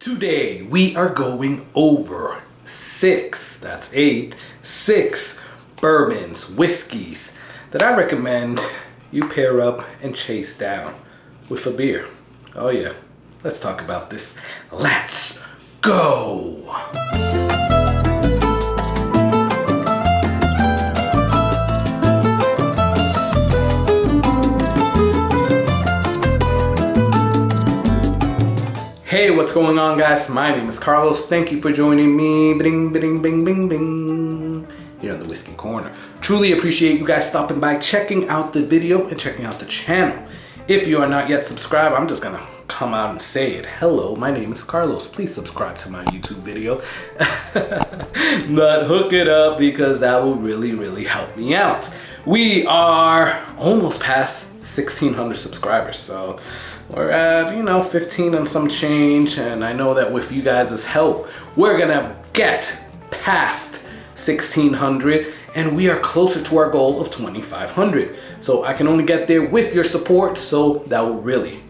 Today we are going over six bourbons, whiskeys that I recommend you pair up and chase down with a beer. Oh yeah, let's talk about this. Let's go! Hey, what's going on, guys? My name is Carlos. Thank you for joining me. Bing, bing, bing, bing, bing. Here on the Whiskey Corner. Truly appreciate you guys stopping by, checking out the video, and checking out the channel. If you are not yet subscribed, I'm just gonna come out and say it. Hello, my name is Carlos. Please subscribe to my YouTube video. But hook it up because that will really help me out. We are almost past 1,600 subscribers, so we're at, 15 and some change, and I know that with you guys' help, we're gonna get past 1,600, and we are closer to our goal of 2,500. So I can only get there with your support, so that will really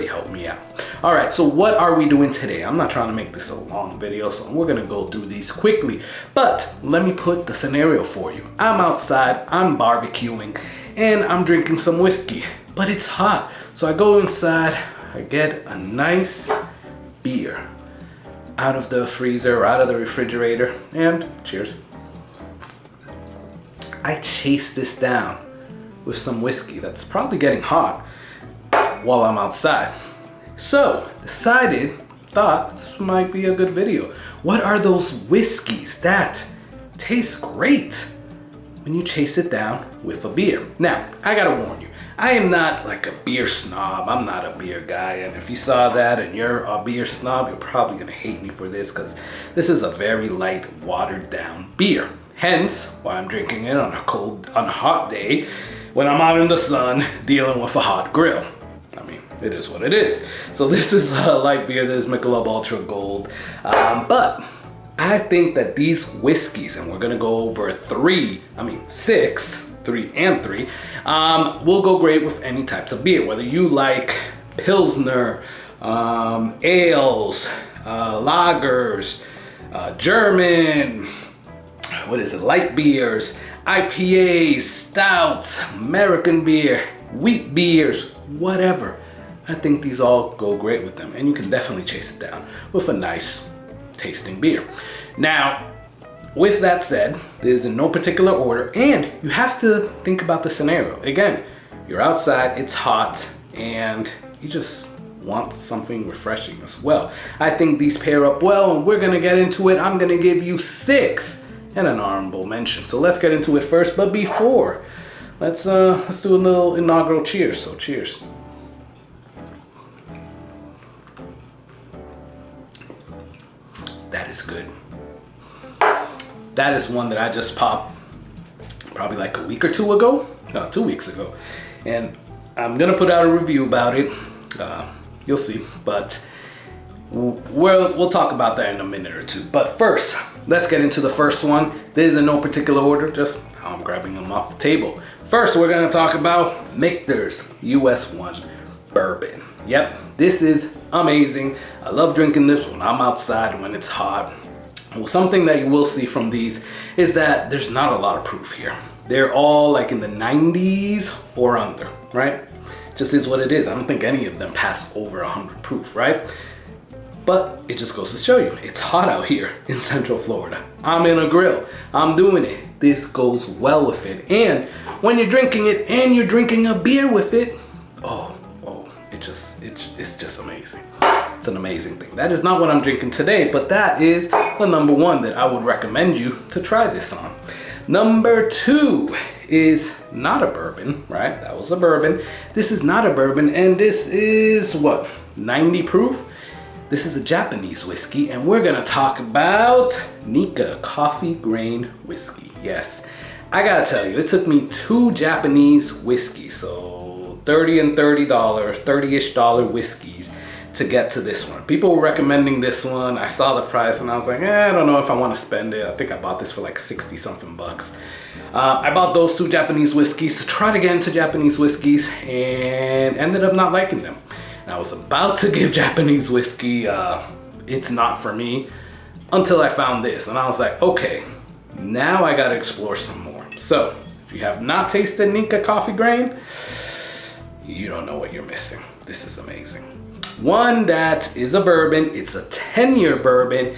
help me out. All right, so what are we doing today? I'm not trying to make this a long video, so we're gonna go through these quickly, but let me put the scenario for you. I'm outside, I'm barbecuing, and I'm drinking some whiskey, but it's hot. So I go inside, I get a nice beer out of the freezer or out of the refrigerator, and cheers. I chase this down with some whiskey that's probably getting hot while I'm outside. So thought this might be a good video. What are those whiskeys that taste great when you chase it down with a beer? Now, I gotta warn you, I am not like a beer snob. I'm not a beer guy, and if you saw that and you're a beer snob, you're probably gonna hate me for this because this is a very light, watered down beer. Hence why I'm drinking it on a hot day when I'm out in the sun dealing with a hot grill. I mean, it is what it is. So this is a light beer. This is Michelob Ultra Gold, but I think that these whiskeys, and we're gonna go over six, three, will go great with any types of beer. Whether you like Pilsner, ales, lagers, German, light beers, IPAs, stouts, American beer, wheat beers, whatever. I think these all go great with them, and you can definitely chase it down with a nice tasting beer. Now, with that said, there's in no particular order, and you have to think about the scenario. Again, you're outside, it's hot, and you just want something refreshing as well. I think these pair up well, and we're gonna get into it. I'm gonna give you 6 and an honorable mention. So let's get into it first, but before, let's do a little inaugural cheers. So cheers. That is good. That is one that I just popped probably like a week or two ago. No, 2 weeks ago. And I'm gonna put out a review about it. You'll see, but we'll talk about that in a minute or two. But first, let's get into the first one. This is in no particular order, just how I'm grabbing them off the table. First, we're gonna talk about Michter's US 1 Bourbon. Yep, this is amazing. I love drinking this when I'm outside, when it's hot. Well, something that you will see from these is that there's not a lot of proof here. They're all like in the 90s or under, right? Just is what it is. I don't think any of them pass over 100 proof, right? But it just goes to show you, it's hot out here in Central Florida. I'm in a grill, I'm doing it. This goes well with it. And when you're drinking it and you're drinking a beer with it, it's just amazing. It's an amazing thing. That is not what I'm drinking today, but that is the number 1 that I would recommend you to try this on. Number 2 is not a bourbon, right? That was a bourbon. This is not a bourbon, and this is what, 90 proof? This is a Japanese whiskey, and we're gonna talk about Nikka coffee grain whiskey. Yes, I gotta tell you, it took me 2 Japanese whiskeys, so $30 and $30, $30-ish whiskeys to get to this one. People were recommending this one. I saw the price and I was like, I don't know if I want to spend it. I think I bought this for like 60 something bucks. I bought those 2 Japanese whiskeys to try to get into Japanese whiskeys and ended up not liking them. And I was about to give Japanese whiskey it's not for me until I found this. And I was like, okay, now I gotta explore some more. So if you have not tasted Nika coffee grain, you don't know what you're missing. This is amazing. One that is a bourbon. It's a 10-year bourbon,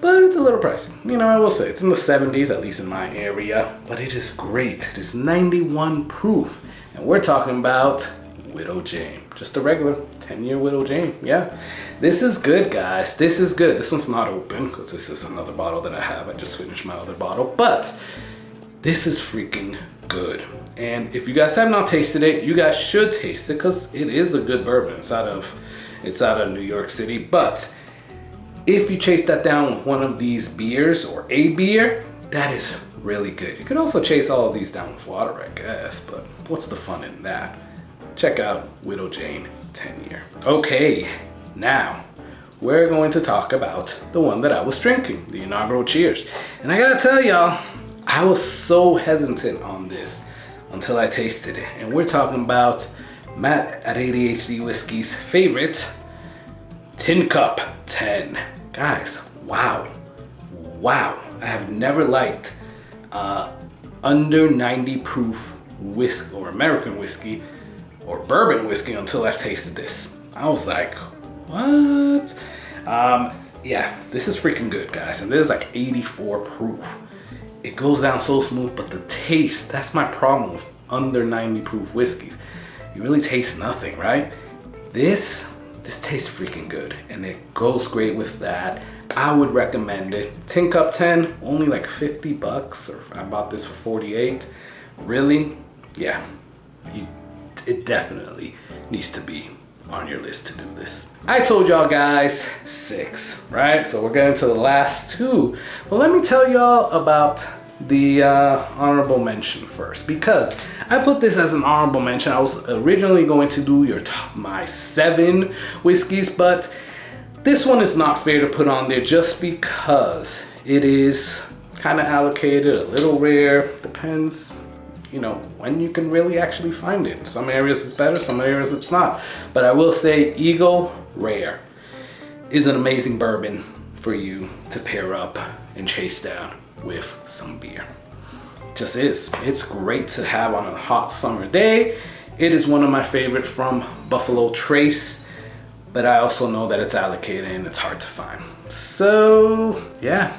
but it's a little pricey. You know, I will say it's in the 70s, at least in my area, but it is great. It is 91 proof. And we're talking about Widow Jane. Just a regular 10-year Widow Jane. Yeah, this is good, guys. This is good. This one's not open because this is another bottle that I have. I just finished my other bottle, but this is freaking good. And if you guys have not tasted it, you guys should taste it because it is a good bourbon. It's out of New York City. But if you chase that down with one of these beers or a beer, that is really good. You could also chase all of these down with water, I guess, but what's the fun in that? Check out Widow Jane 10-year. Okay, now we're going to talk about the one that I was drinking, the inaugural Cheers. And I gotta tell y'all, I was so hesitant on this until I tasted it. And we're talking about Matt at ADHD Whiskey's favorite, Tin Cup 10. Guys, wow. I have never liked under 90 proof whiskey or American whiskey or bourbon whiskey until I've tasted this. I was like, what? Yeah, this is freaking good, guys. And this is like 84 proof. It goes down so smooth, but the taste, that's my problem with under 90 proof whiskeys. You really taste nothing, right? This tastes freaking good, and it goes great with that. I would recommend it. Tin Cup 10, only like 50 bucks, or I bought this for 48. Really? Yeah, it definitely needs to be on your list to do this. I told y'all guys 6, right? So we're getting to the last 2. But let me tell y'all about the honorable mention first, because I put this as an honorable mention. I was originally going to do my 7 whiskeys, but this one is not fair to put on there just because it is kind of allocated, a little rare. Depends, you know, when you can really actually find it. In some areas it's better, some areas it's not. But I will say Eagle Rare is an amazing bourbon for you to pair up and chase down with some beer. Just is. It's great to have on a hot summer day. It is one of my favorites from Buffalo Trace, but I also know that it's allocated and it's hard to find. So yeah,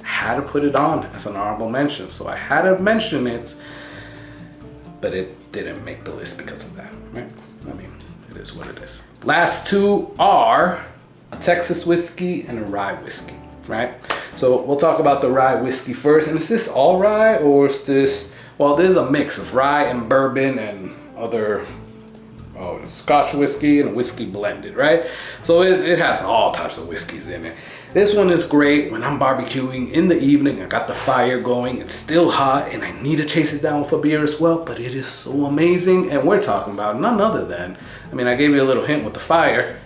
I had to put it on as an honorable mention. So I had to mention it, but it didn't make the list because of that, right? I mean, it is what it is. Last 2 are a Texas whiskey and a rye whiskey, right? So we'll talk about the rye whiskey first. And is this all rye, or is this, well, there's a mix of rye and bourbon and other Scotch whiskey and whiskey blended, right? So it has all types of whiskeys in it. This one is great when I'm barbecuing in the evening. I got the fire going, it's still hot, and I need to chase it down with a beer as well, but it is so amazing. And we're talking about none other than, I mean, I gave you a little hint with the fire,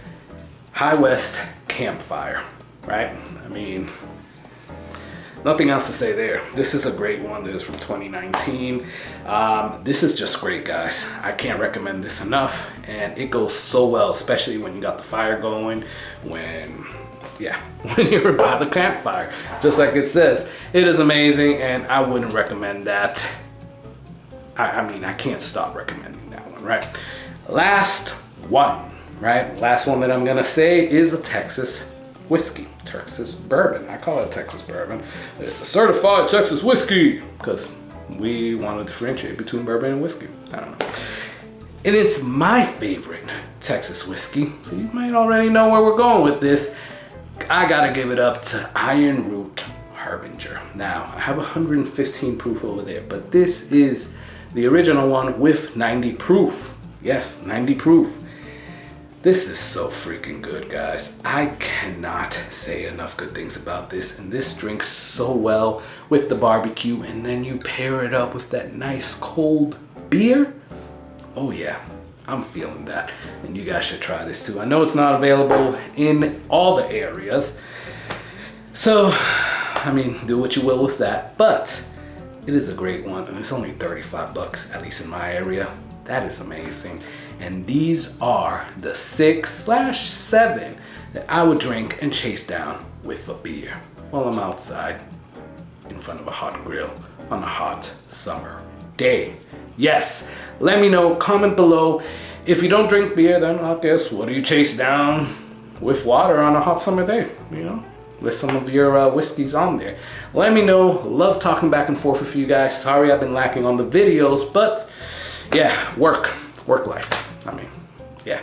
High West Campfire, right? I mean, nothing else to say there. This is a great one. This is from 2019. This is just great, guys. I can't recommend this enough, and it goes so well, especially when you got the fire going, when you're by the campfire, just like it says. It is amazing, and I wouldn't recommend that. I mean, I can't stop recommending that one, right? Last one, right? Last one that I'm gonna say is a Texas whiskey, Texas bourbon. I call it Texas bourbon, but it's a certified Texas whiskey because we want to differentiate between bourbon and whiskey. I don't know. And it's my favorite Texas whiskey, so you might already know where we're going with this. I gotta give it up to Iron Root Harbinger. Now, I have 115 proof over there, but this is the original one with 90 proof. Yes, 90 proof. This is so freaking good, guys. I cannot say enough good things about this. And this drinks so well with the barbecue, and then you pair it up with that nice cold beer. Oh yeah, I'm feeling that. And you guys should try this too. I know it's not available in all the areas, so I mean, do what you will with that. But it is a great one, and it's only 35 bucks, at least in my area. That is amazing. And these are the 6/7 that I would drink and chase down with a beer while I'm outside in front of a hot grill on a hot summer day. Yes, let me know, comment below. If you don't drink beer, then I guess what do you chase down with water on a hot summer day? You know, list some of your whiskeys on there. Let me know. Love talking back and forth with you guys. Sorry I've been lacking on the videos, but yeah, work life. I mean, yeah,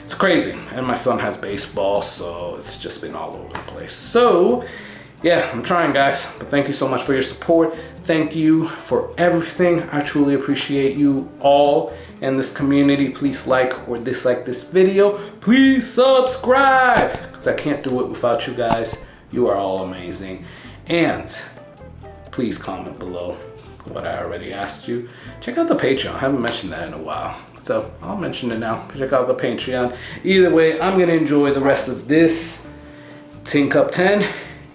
it's crazy. And my son has baseball, so it's just been all over the place. So yeah, I'm trying, guys, but thank you so much for your support. Thank you for everything. I truly appreciate you all in this community. Please like or dislike this video. Please subscribe, because I can't do it without you guys. You are all amazing. And please comment below what I already asked you. Check out the Patreon. I haven't mentioned that in a while, so I'll mention it now. Check out the Patreon. Either way, I'm gonna enjoy the rest of this Tin Cup 10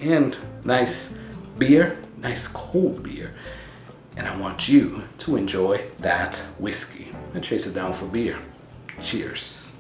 and nice beer, nice cold beer. And I want you to enjoy that whiskey and chase it down for beer. Cheers.